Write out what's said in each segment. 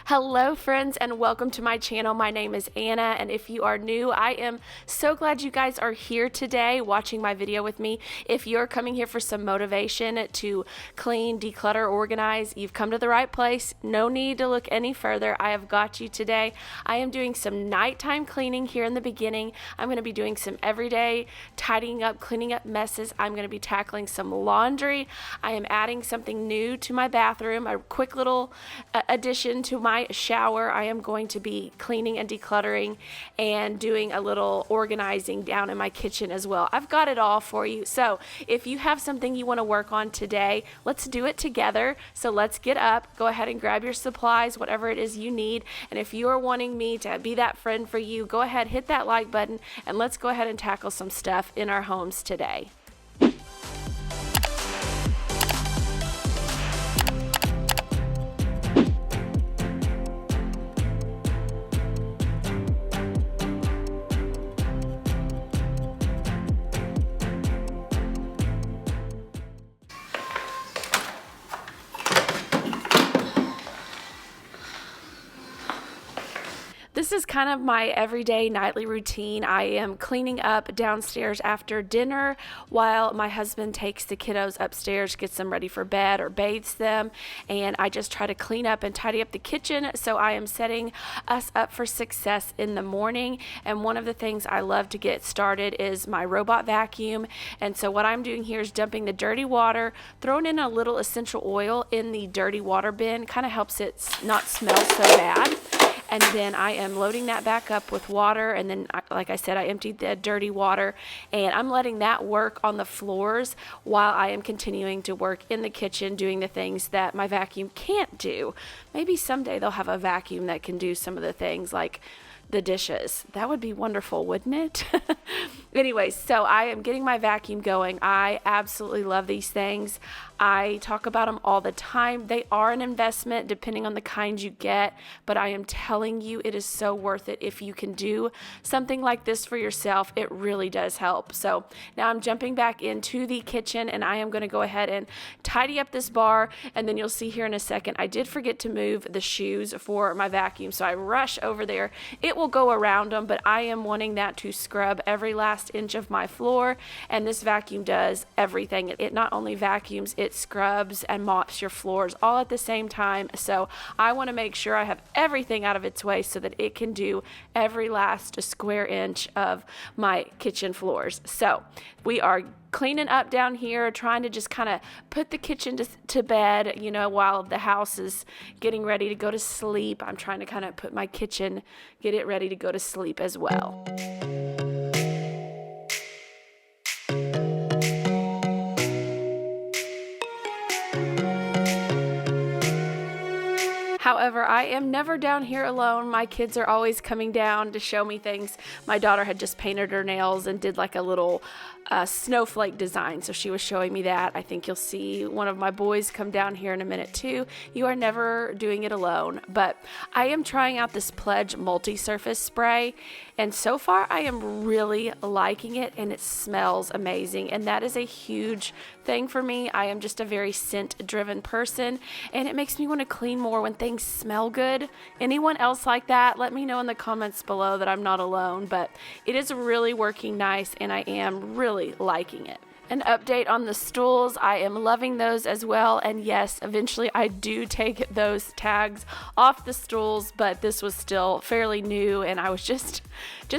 Hello friends and welcome to my channel. My name is Anna, and if you are new, I am so glad you guys are here today watching my video with me. If you're coming here for some motivation to clean, declutter, organize, you've come to the right place. No need to look any further. I have got you today. I am doing some nighttime cleaning here in the beginning. I'm going to be doing some everyday tidying up, cleaning up messes. I'm going to be tackling some laundry. I am adding something new to my bathroom, a quick little addition to my shower. I am going to be cleaning and decluttering and doing a little organizing down in my kitchen as well. I've got it all for you. So if you have something you want to work on today, let's do it together. So let's get up, go ahead and grab your supplies, whatever it is you need. And if you are wanting me to be that friend for you, go ahead, hit that like button, and let's go ahead and tackle some stuff in our homes today. This is kind of my everyday nightly routine. I am cleaning up downstairs after dinner while my husband takes the kiddos upstairs, gets them ready for bed or bathes them, and I just try to clean up and tidy up the kitchen. So I am setting us up for success in the morning. And one of the things I love to get started is my robot vacuum. And so what I'm doing here is dumping the dirty water, throwing in a little essential oil in the dirty water bin, kind of helps it not smell so bad. And then I am loading that back up with water, and then like I said, I emptied the dirty water, and I'm letting that work on the floors while I am continuing to work in the kitchen doing the things that my vacuum can't do. Maybe someday they'll have a vacuum that can do some of the things like the dishes. That would be wonderful, wouldn't it? Anyways, so I am getting my vacuum going. I absolutely love these things. I talk about them all the time. They are an investment depending on the kind you get, but I am telling you it is so worth it. If you can do something like this for yourself, it really does help. So now I'm jumping back into the kitchen, and I am going to go ahead and tidy up this bar, and then you'll see here in a second, I did forget to move the shoes for my vacuum, so I rush over there. It will go around them, but I am wanting that to scrub every last inch of my floor, and this vacuum does everything. It not only vacuums, it scrubs and mops your floors all at the same time. So I want to make sure I have everything out of its way so that it can do every last square inch of my kitchen floors. So we are cleaning up down here, trying to just kind of put the kitchen to bed, you know, while the house is getting ready to go to sleep. I'm trying to kind of put my kitchen, get it ready to go to sleep as well. However, I am never down here alone. My kids are always coming down to show me things. My daughter had just painted her nails and did like a little snowflake design, so she was showing me that. I think you'll see one of my boys come down here in a minute too. You are never doing it alone. But I am trying out this Pledge Multisurface spray, and so far I am really liking it, and it smells amazing, and that is a huge thing for me. I am just a very scent driven person, and it makes me want to clean more when things smell good. Anyone else like that? Let me know in the comments below that I'm not alone, but it is really working nice, and I am really liking it. An update on the stools. I am loving those as well, and yes, eventually I do take those tags off the stools, but this was still fairly new, and I was just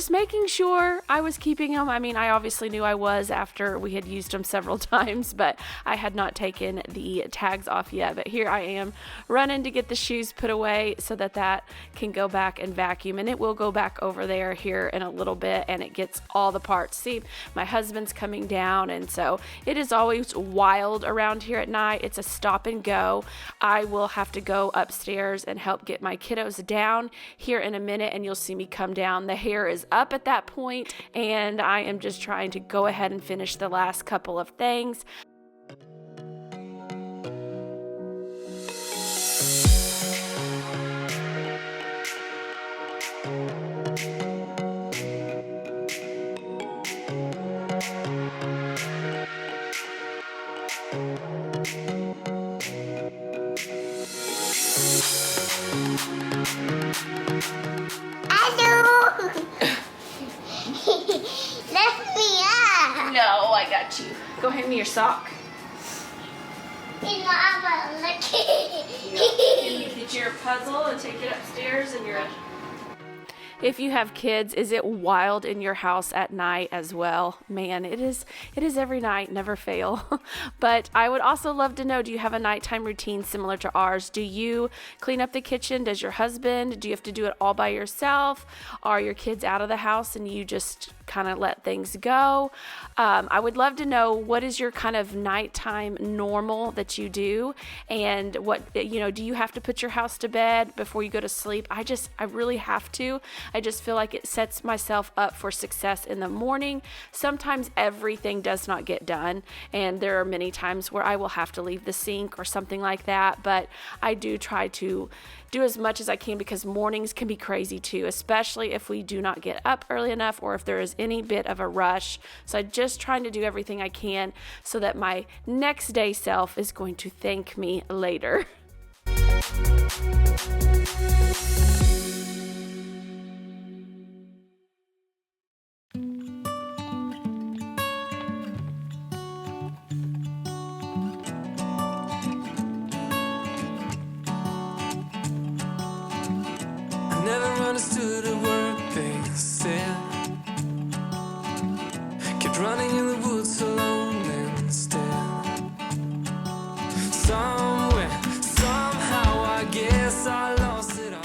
making sure I was keeping them. I mean, I obviously knew I was after we had used them several times, but I had not taken the tags off yet. But here I am running to get the shoes put away so that that can go back and vacuum, and it will go back over there here in a little bit, and it gets all the parts. See, my husband's coming down, and so it is always wild around here at night. It's a stop and go. I will have to go upstairs and help get my kiddos down here in a minute, and you'll see me come down. The hair is up at that point, and I am just trying to go ahead and finish the last couple of things. I got you. Go hand me your sock. Can you get your puzzle and take it upstairs and your... If you have kids, is it wild in your house at night as well? Man, it is every night, never fail. But I would also love to know, do you have a nighttime routine similar to ours? Do you clean up the kitchen? Does your husband? Do you have to do it all by yourself? Are your kids out of the house and you just kind of let things go? I would love to know, what is your kind of nighttime normal that you do? And what, do you have to put your house to bed before you go to sleep? I really have to. I just feel like it sets myself up for success in the morning. Sometimes everything does not get done, and there are many times where I will have to leave the sink or something like that, but I do try to do as much as I can, because mornings can be crazy too, especially if we do not get up early enough or if there is any bit of a rush. So I'm just trying to do everything I can so that my next day self is going to thank me later. Never understood a word they said. Kept running in the woods alone instead. Somewhere, somehow, I guess I lost it all.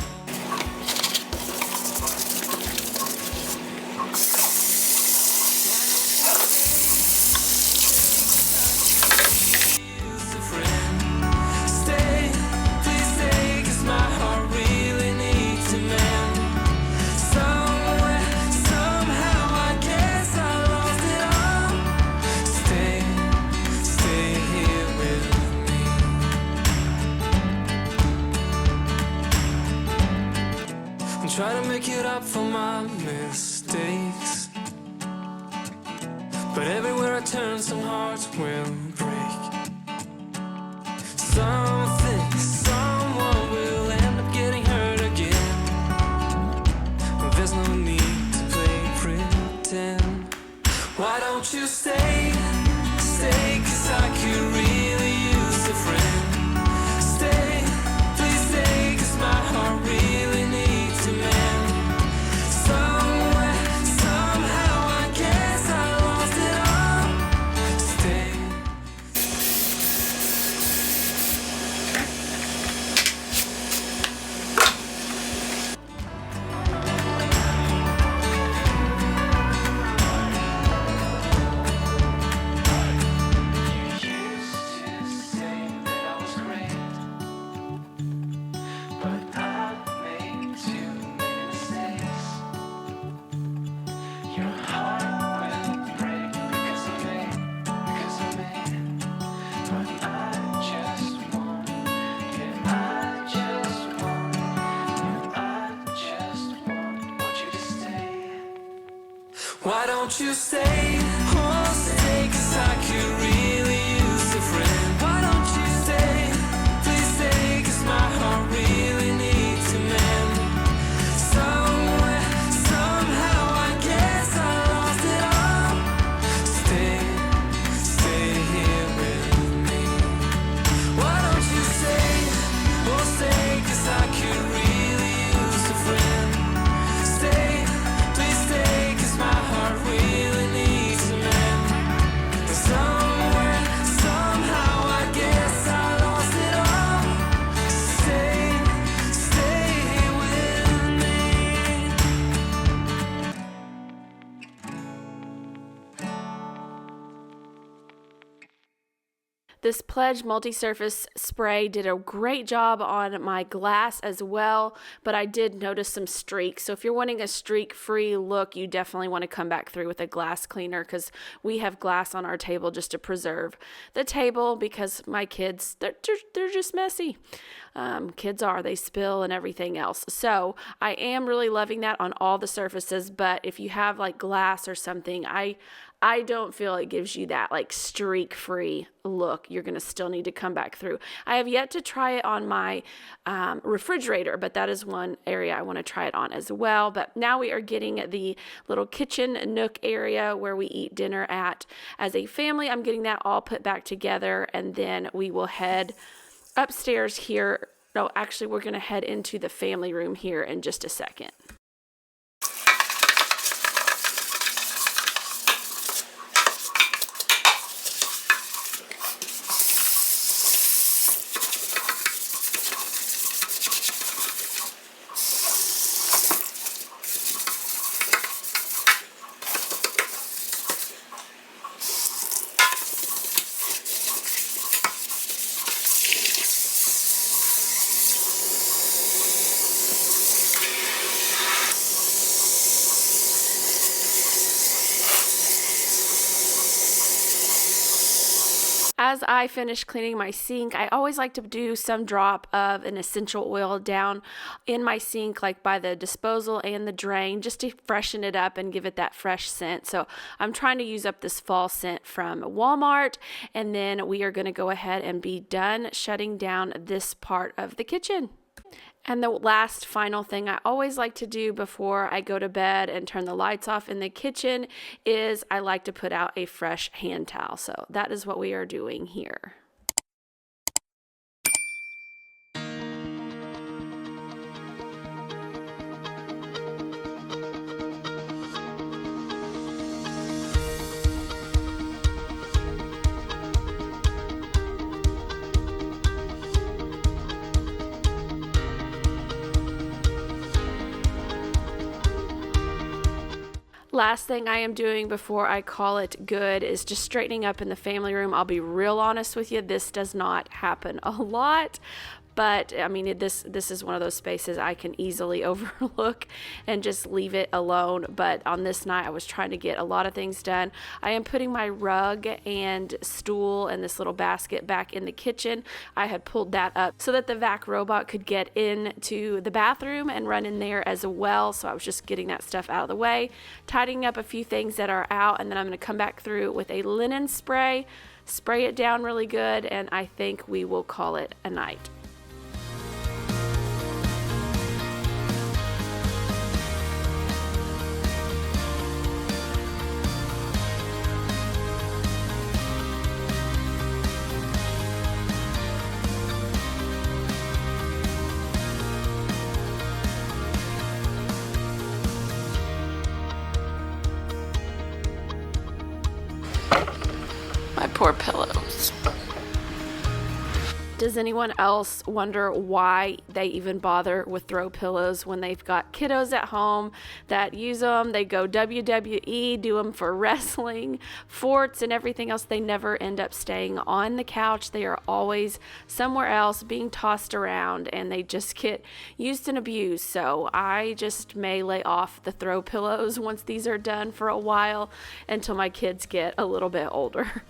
Stay, please stay, 'cause my heart really needs a man. Somewhere, somehow, I guess I lost it all. Stay here with me. And try to make it up for my mistakes. But everywhere I turn, some hearts will break. Someone will end up getting hurt again. There's no need to play pretend. Why don't you stay, 'cause I could really use a friend. Stay, please stay, 'cause my heart really needs a man. Somewhere, somehow, I guess I lost it all. Stay. Why don't you stay? Oh, stay, 'cause I could really use a friend. Why don't you stay? Please stay, 'cause my heart really needs a man. Somewhere, somehow, I guess I lost it all. Stay here with me. Why don't you stay? Oh, stay, 'cause I could really use a friend. Stay, please stay, 'cause my heart really needs a man. Somewhere, somehow, I guess I lost it all. Stay with me. This Pledge Multisurface spray did a great job on my glass as well, but I did notice some streaks. So if you're wanting a streak-free look, you definitely want to come back through with a glass cleaner, because we have glass on our table just to preserve the table, because my kids, they're just messy. Kids they spill and everything else. So I am really loving that on all the surfaces, but if you have like glass or something, I don't feel it gives you that like streak-free look. You're going to still need to come back through. I have yet to try it on my refrigerator, but that is one area I want to try it on as well. But now we are getting the little kitchen nook area where we eat dinner at as a family. I'm getting that all put back together, and then we will head upstairs here. No, actually, we're going to head into the family room here in just a second. As I finish cleaning my sink, I always like to do some drop of an essential oil down in my sink, like by the disposal and the drain, just to freshen it up and give it that fresh scent. So I'm trying to use up this fall scent from Walmart, and then we are going to go ahead and be done shutting down this part of the kitchen. And the last final thing I always like to do before I go to bed and turn the lights off in the kitchen is I like to put out a fresh hand towel. So that is what we are doing here. Last thing I am doing before I call it good is just straightening up in the family room. I'll be real honest with you, this does not happen a lot. But I mean, this is one of those spaces I can easily overlook and just leave it alone. But on this night, I was trying to get a lot of things done. I am putting my rug and stool and this little basket back in the kitchen. I had pulled that up so that the vac robot could get into the bathroom and run in there as well. So I was just getting that stuff out of the way, tidying up a few things that are out, and then I'm going to come back through with a linen spray, spray it down really good, and I think we will call it a night. My poor pillows. Does anyone else wonder why they even bother with throw pillows when they've got kiddos at home that use them? They go WWE, do them for wrestling, forts, and everything else. They never end up staying on the couch. They are always somewhere else being tossed around, and they just get used and abused. So I just may lay off the throw pillows once these are done for a while until my kids get a little bit older.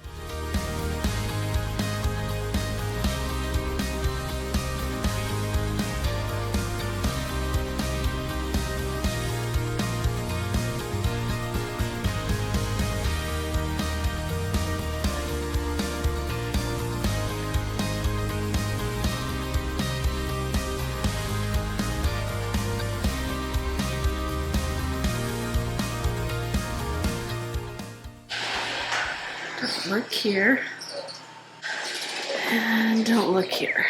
Don't look here. And don't look here.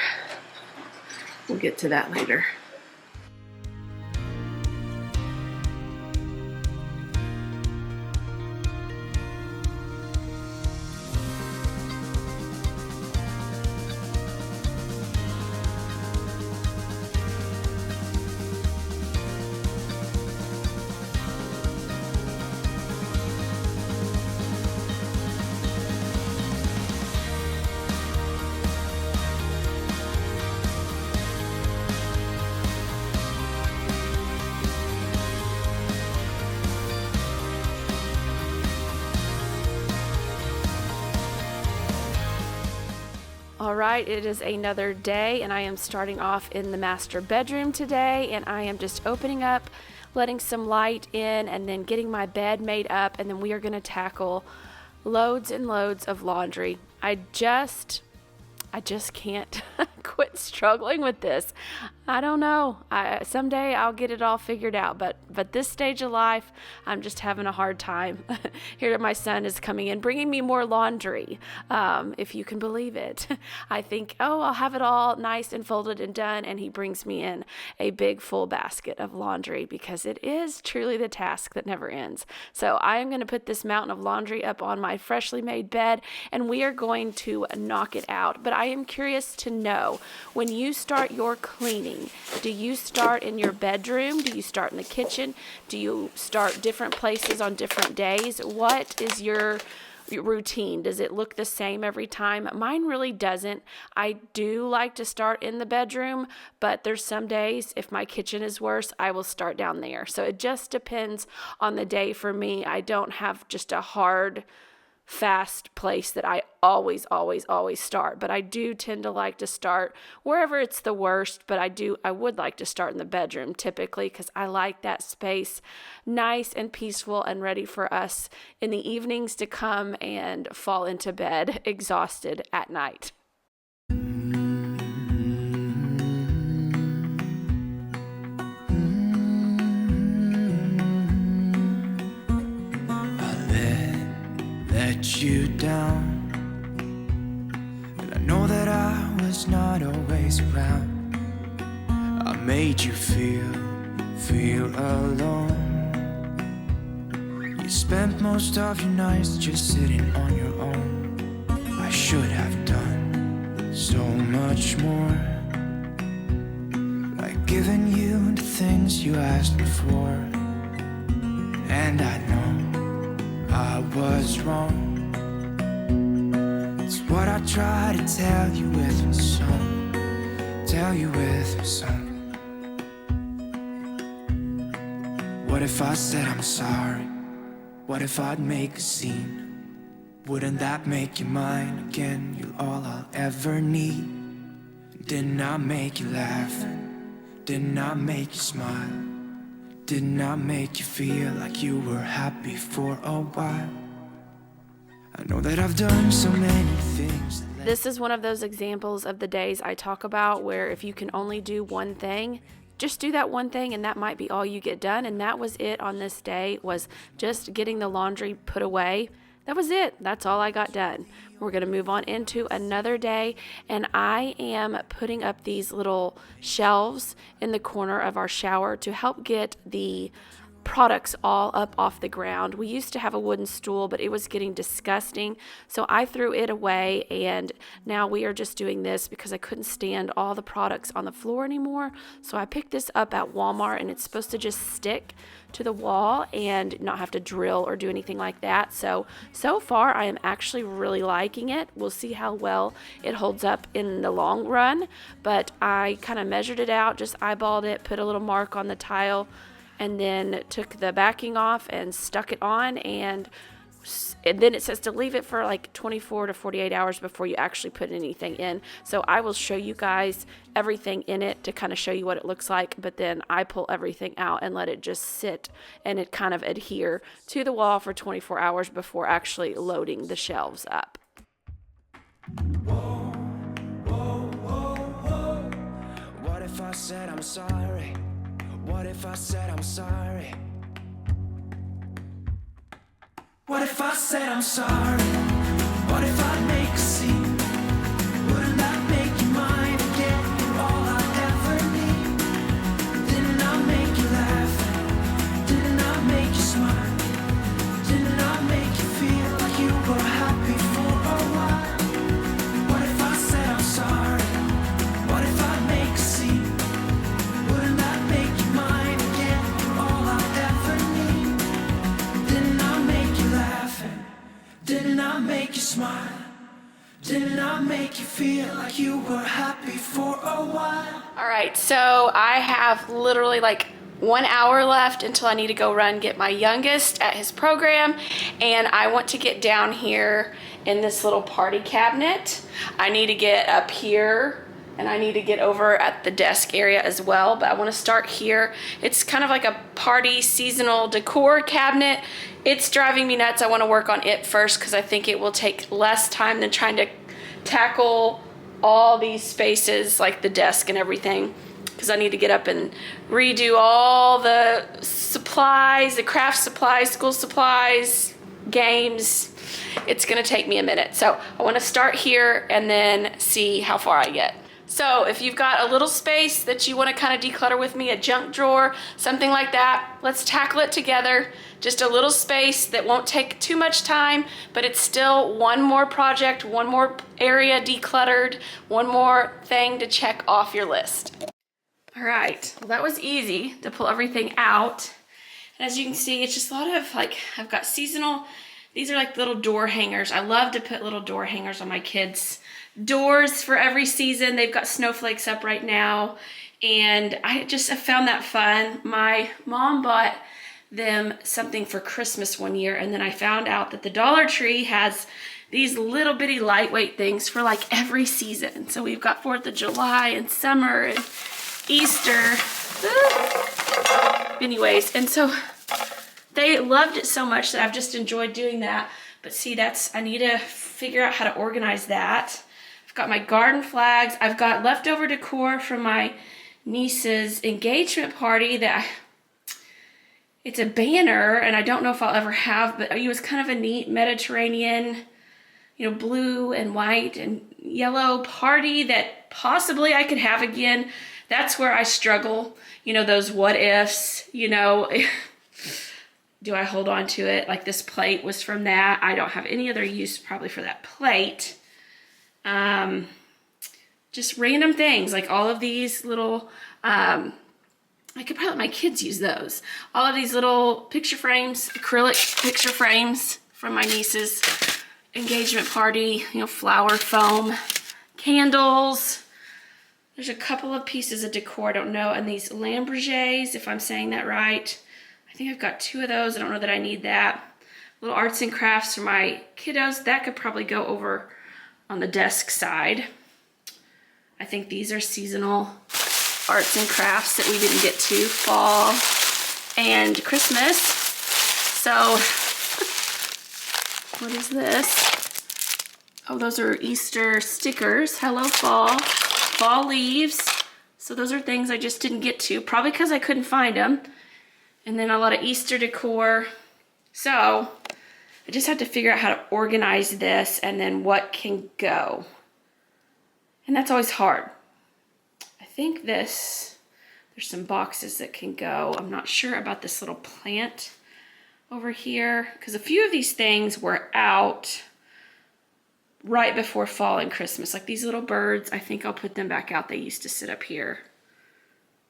We'll get to that later. All right, it is another day, and I am starting off in the master bedroom today, and I am just opening up, letting some light in, and then getting my bed made up, and then we are going to tackle loads and loads of laundry. I just can't quit struggling with this. I don't know. Someday I'll get it all figured out, but this stage of life, I'm just having a hard time. Here my son is coming in, bringing me more laundry, if you can believe it. I think, I'll have it all nice and folded and done, and he brings me in a big full basket of laundry because it is truly the task that never ends. So I am going to put this mountain of laundry up on my freshly made bed, and we are going to knock it out. But I am curious to know, when you start your cleaning, do you start in your bedroom? Do you start in the kitchen? Do you start different places on different days? What is your routine? Does it look the same every time? Mine really doesn't. I do like to start in the bedroom, but there's some days, if my kitchen is worse, I will start down there. So it just depends on the day for me. I don't have just a hard, fast place that I always start, but I do tend to like to start wherever it's the worst. But I would like to start in the bedroom typically, because I like that space nice and peaceful and ready for us in the evenings to come and fall into bed exhausted at night. Let you down, and I know that I was not always around. I made you feel alone. You spent most of your nights just sitting on your own. I should have done so much more, like giving you the things you asked me for. And I know I was wrong. It's what I try to tell you with my song. Tell you with my song. What if I said I'm sorry? What if I'd make a scene? Wouldn't that make you mine again? You're all I'll ever need. Didn't I make you laugh? Didn't I make you smile? Didn't I make you feel like you were happy for a while? I know that I've done so many things. This is one of those examples of the days I talk about where if you can only do one thing, just do that one thing, and that might be all you get done. And that was it on this day, was just getting the laundry put away. That was it. That's all I got done. We're going to move on into another day, and I am putting up these little shelves in the corner of our shower to help get the products all up off the ground. We used to have a wooden stool, but it was getting disgusting, so I threw it away, and now we are just doing this because I couldn't stand all the products on the floor anymore. So I picked this up at Walmart, and it's supposed to just stick to the wall and not have to drill or do anything like that. So far I am actually really liking it. We'll see how well it holds up in the long run, but I kind of measured it out, just eyeballed it, put a little mark on the tile, and then took the backing off and stuck it on, and then it says to leave it for like 24 to 48 hours before you actually put anything in. So I will show you guys everything in it to kind of show you what it looks like, but then I pull everything out and let it just sit and it kind of adhere to the wall for 24 hours before actually loading the shelves up. Whoa, whoa, whoa, whoa. What if I said I'm sorry? What if I said I'm sorry? What if I said I'm sorry? What if I make a scene? Wouldn't that make you mine again? You're all I ever need. Didn't I make you laugh? Didn't I make you smile? Didn't I make you feel like you were happy for a while? What if I said I'm sorry? What if I make a scene? Wouldn't that make you mine again? You're all I ever need. Didn't I make you laugh? Didn't I make you smile? Didn't I make you feel like you were happy for a while? All right, so I have literally like 1 hour left until I need to go run get my youngest at his program, and I want to get down here in this little party cabinet. I need to get up here, and I need to get over at the desk area as well, but I want to start here. It's kind of like a party seasonal decor cabinet. It's driving me nuts. I want to work on it first because I think it will take less time than trying to tackle all these spaces like the desk and everything, because I need to get up and redo all the supplies, the craft supplies, school supplies, games. It's gonna take me a minute. So I wanna start here and then see how far I get. So if you've got a little space that you wanna kind of declutter with me, a junk drawer, something like that, let's tackle it together. Just a little space that won't take too much time, but it's still one more project, one more area decluttered, one more thing to check off your list. All right, well that was easy to pull everything out. And as you can see, it's just a lot of like, I've got seasonal, these are like little door hangers. I love to put little door hangers on my kids' doors for every season. They've got snowflakes up right now, and I just have found that fun. My mom bought them something for Christmas one year, and then I found out that the Dollar Tree has these little bitty lightweight things for like every season. So we've got 4th of July and summer and Easter. Anyways, and so they loved it so much that I've just enjoyed doing that. But see, I need to figure out how to organize that. I've got my garden flags. I've got leftover decor from my niece's engagement party it's a banner, and I don't know if I'll ever have, but it was kind of a neat Mediterranean, you know, blue and white and yellow party that possibly I could have again. That's where I struggle, you know, those what ifs, you know. Do I hold on to it? Like this plate was from that. I don't have any other use probably for that plate. Just random things, like all of these little, I could probably let my kids use those. All of these little picture frames, acrylic picture frames from my niece's engagement party, you know, flower foam, candles. There's a couple of pieces of decor, I don't know, and these Lamborghese, if I'm saying that right. I think I've got 2 of those. I don't know that I need that. Little arts and crafts for my kiddos. That could probably go over on the desk side. I think these are seasonal arts and crafts that we didn't get to, fall and Christmas. So what is this? Oh, those are Easter stickers. Hello fall, fall leaves. So those are things I just didn't get to, probably because I couldn't find them. And then a lot of Easter decor. So I just have to figure out how to organize this and then what can go. And that's always hard. I think there's some boxes that can go. I'm not sure about this little plant over here, because a few of these things were out right before fall and Christmas. Like these little birds, I think I'll put them back out. They used to sit up here.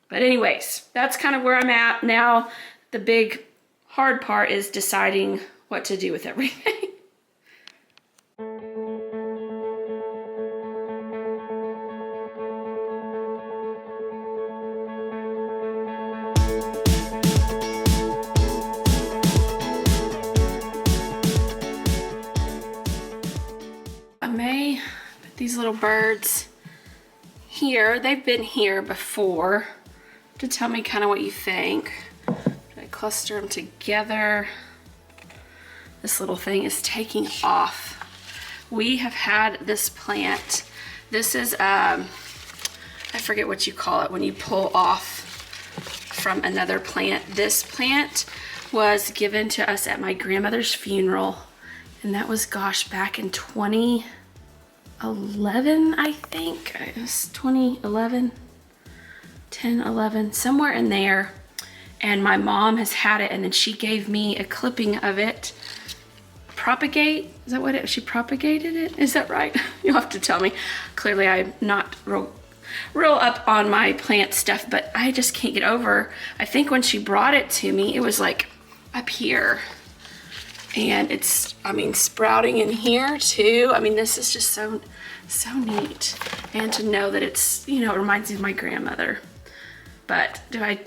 But anyways, that's kind of where I'm at now. The big hard part is deciding what to do with everything. These little birds here, they've been here before, to tell me kind of what you think. I cluster them together. This little thing is taking off. We have had this plant. This is, I forget what you call it when you pull off from another plant. This plant was given to us at my grandmother's funeral, and that was, gosh, back in 2011, I think. It was 2011, 10, 11, somewhere in there. And my mom has had it, and then she gave me a clipping of it. Propagate, is that what she propagated it? Is that right? You'll have to tell me. Clearly I'm not real up on my plant stuff, but I just can't get over. I think when she brought it to me, it was like up here. And it's, I mean, sprouting in here too. I mean, this is just so neat. And to know that it's, you know, it reminds me of my grandmother. But do I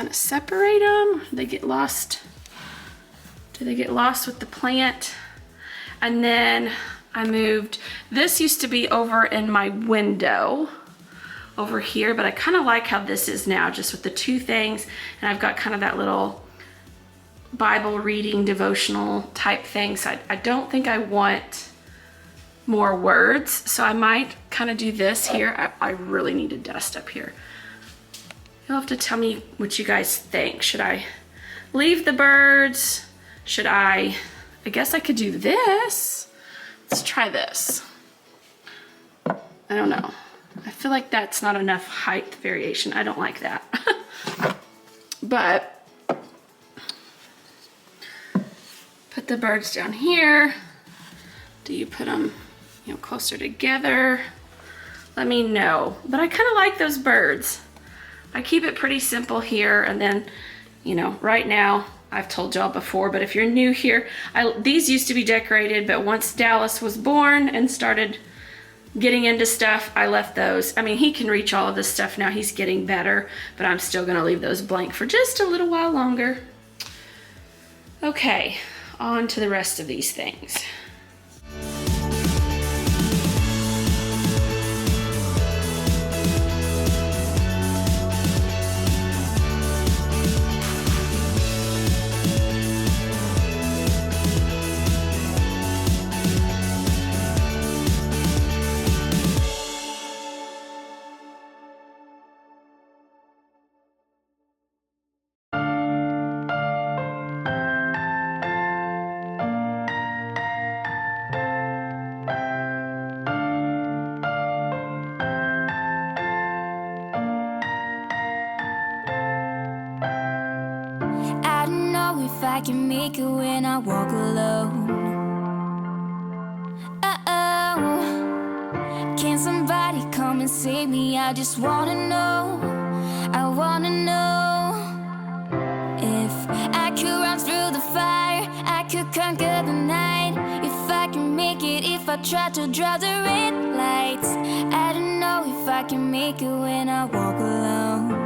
kind of separate them. They get lost. Do they get lost with the plant? And then I moved, this used to be over in my window over here, but I kind of like how this is now, just with the two things. And I've got kind of that little Bible reading devotional type thing. So I don't think I want more words. So I might kind of do this here. I really need to dust up here. You'll have to tell me what you guys think. Should I leave the birds? Should I guess I could do this. Let's try this. I don't know. I feel like that's not enough height variation. I don't like that. But put the birds down here. Do you put them, you know, closer together? Let me know. But I kind of like those birds. I keep it pretty simple here, and then, you know, right now, I've told y'all before, but if you're new here, these used to be decorated, but once Dallas was born and started getting into stuff, I left those. I mean, he can reach all of this stuff now. He's getting better, but I'm still gonna leave those blank for just a little while longer. Okay, on to the rest of these things. I can make it when I walk alone. Uh-oh, can somebody come and save me? I just wanna know, I wanna know. If I could run through the fire, I could conquer the night. If I can make it, if I try to draw the red lights. I don't know if I can make it when I walk alone.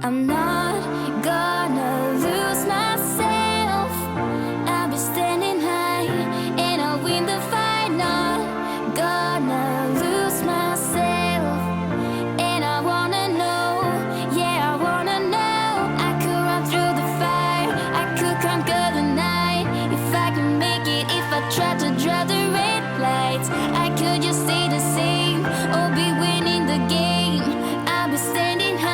I'm not gonna lose myself. I'll be standing high and I'll win the fight. Not gonna lose myself. And I wanna know, yeah, I wanna know. I could run through the fire, I could conquer the night. If I can make it, if I try to draw the red lights. I could just stay the same or be winning the game. I'll be standing high.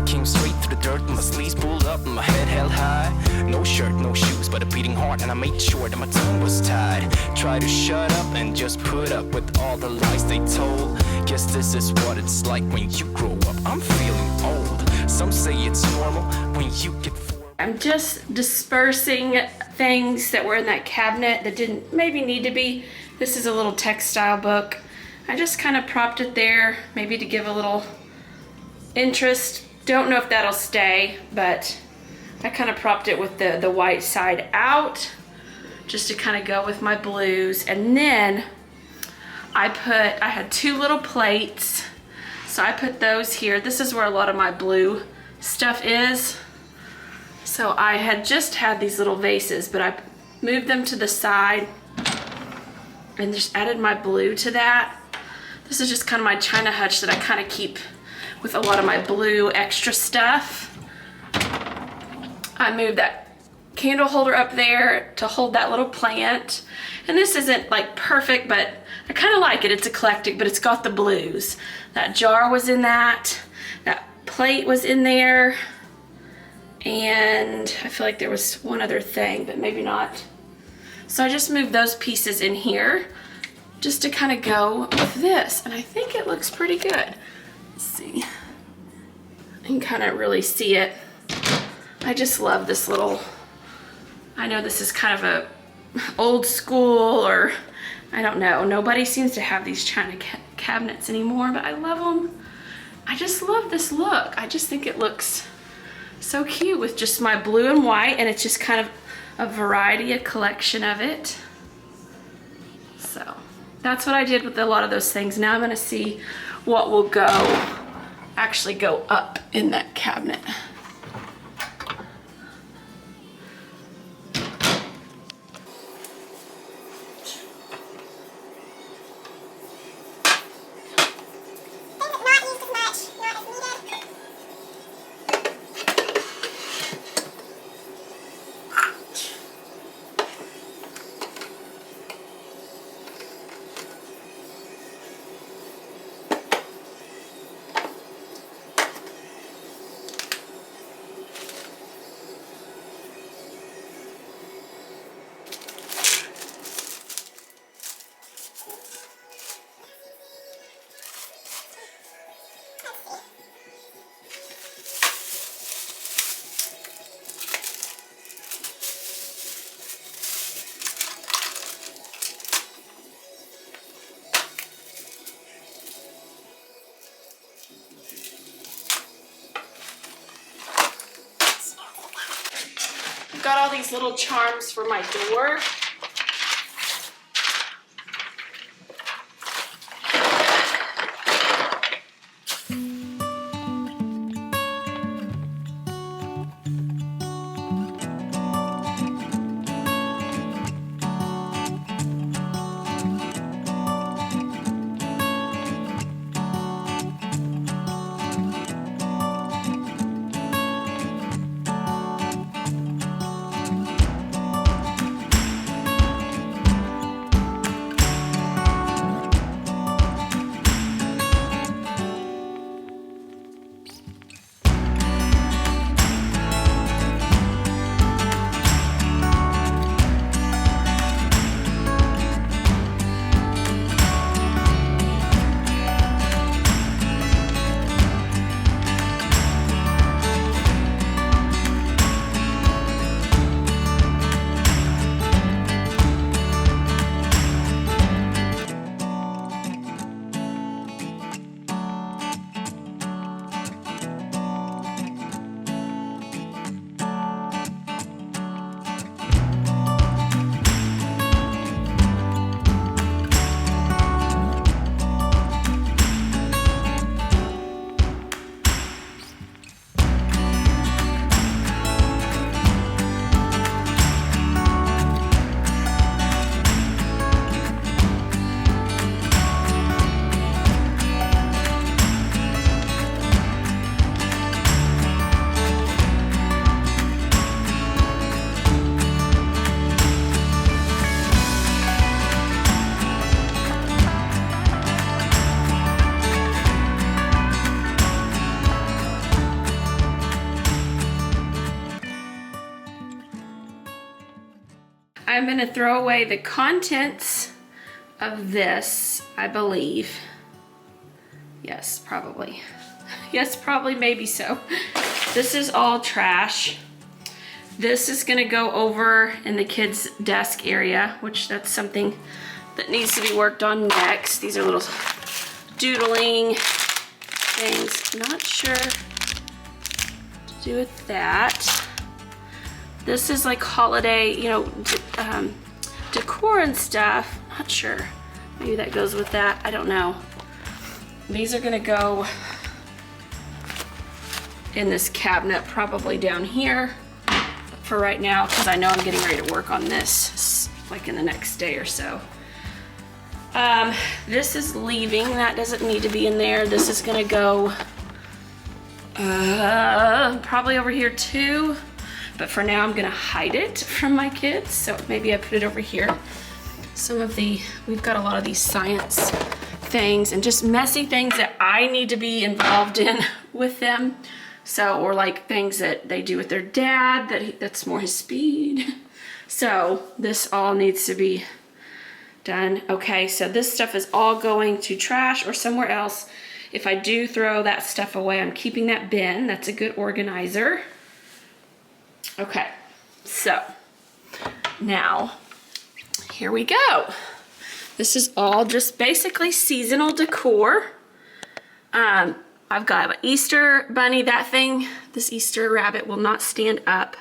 Came straight through the dirt, my sleeves pulled up and my head held high. No shirt, no shoes, but a beating heart, and I made sure that my tongue was tied. Try to shut up and just put up with all the lies they told. Guess this is what it's like when you grow up. I'm feeling old. Some say it's normal when you get I'm just dispersing things that were in that cabinet that didn't maybe need to be. This is a little textile book. I just kind of propped it there, maybe to give a little interest. Don't know if that'll stay, but I kind of propped it with the white side out just to kind of go with my blues. And then I had two little plates, so I put those here. This is where a lot of my blue stuff is. So I had just had these little vases, but I moved them to the side and just added my blue to that. This is just kind of my china hutch that I kind of keep with a lot of my blue extra stuff. I moved that candle holder up there to hold that little plant. And this isn't like perfect, but I kind of like it. It's eclectic, but it's got the blues. That jar was in that. That plate was in there. And I feel like there was one other thing, but maybe not. So I just moved those pieces in here just to kind of go with this. And I think it looks pretty good. See, I can kind of really see it. I just love this little, I know this is kind of a old school, or I don't know, nobody seems to have these china cabinets anymore, but I love them. I just love this look. I just think it looks so cute with just my blue and white, and it's just kind of a variety, a collection of it. So that's what I did with a lot of those things. Now I'm gonna see what will actually go up in that cabinet. Got all these little charms for my door. I'm gonna throw away the contents of this, I believe. Yes, probably. Yes, probably, maybe so. This is all trash. This is gonna go over in the kids' desk area, which that's something that needs to be worked on next. These are little doodling things. Not sure what to do with that. This is like holiday, you know, decor and stuff. Not sure. Maybe that goes with that. I don't know. These are gonna go in this cabinet, probably down here for right now, because I know I'm getting ready to work on this like in the next day or so. This is leaving. That doesn't need to be in there. This is gonna go probably over here too. But for now, I'm gonna hide it from my kids. So maybe I put it over here. We've got a lot of these science things and just messy things that I need to be involved in with them. So, or like things that they do with their dad, that's more his speed. So this all needs to be done. Okay, so this stuff is all going to trash or somewhere else. If I do throw that stuff away, I'm keeping that bin. That's a good organizer. Okay, so now here we go. This is all just basically seasonal decor. I've got an Easter bunny. This Easter rabbit will not stand up,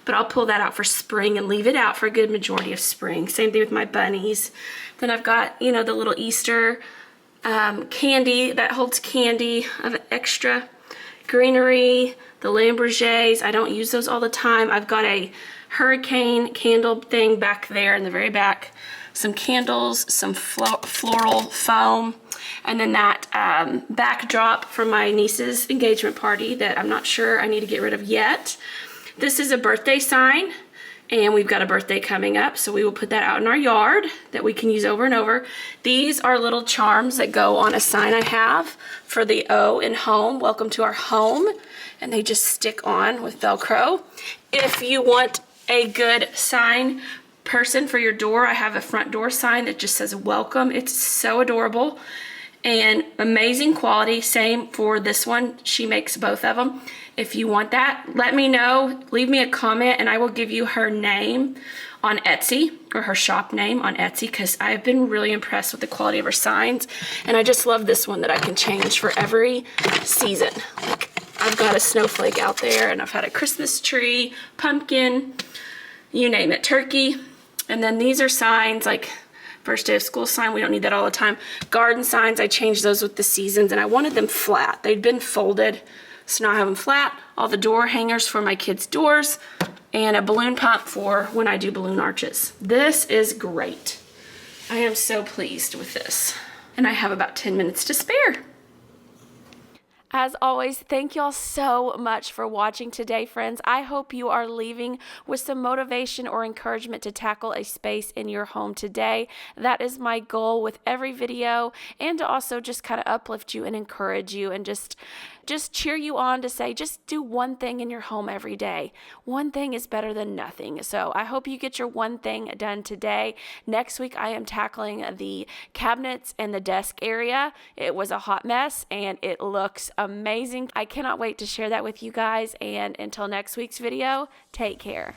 but I'll pull that out for spring and leave it out for a good majority of spring. Same thing with my bunnies. Then I've got, the little Easter candy that holds candy of extra greenery, the Lamborghese. I don't use those all the time. I've got a hurricane candle thing back there in the very back, some candles, some floral foam, and then that backdrop from my niece's engagement party that I'm not sure I need to get rid of yet. This is a birthday sign, and we've got a birthday coming up, so we will put that out in our yard that we can use over and over. These are little charms that go on a sign I have for the O in home, welcome to our home, and they just stick on with Velcro. If you want a good sign person for your door, I have a front door sign that just says welcome. It's so adorable and amazing quality. Same for this one. She makes both of them. If you want that, let me know. Leave me a comment and I will give you her name on Etsy, or her shop name on Etsy, because I've been really impressed with the quality of her signs. And I just love this one that I can change for every season. Like, I've got a snowflake out there, and I've had a Christmas tree, pumpkin, you name it, turkey. And then these are signs like first day of school sign. We don't need that all the time. Garden signs, I changed those with the seasons, and I wanted them flat. They'd been folded, so now I have them flat. All the door hangers for my kids' doors, and a balloon pump for when I do balloon arches. This is great. I am so pleased with this. And I have about 10 minutes to spare. As always, thank y'all so much for watching today, friends. I hope you are leaving with some motivation or encouragement to tackle a space in your home today. That is my goal with every video, and to also just kind of uplift you and encourage you and just cheer you on to say, just do one thing in your home every day. One thing is better than nothing. So I hope you get your one thing done today. Next week, I am tackling the cabinets and the desk area. It was a hot mess and it looks amazing. I cannot wait to share that with you guys. And until next week's video, take care.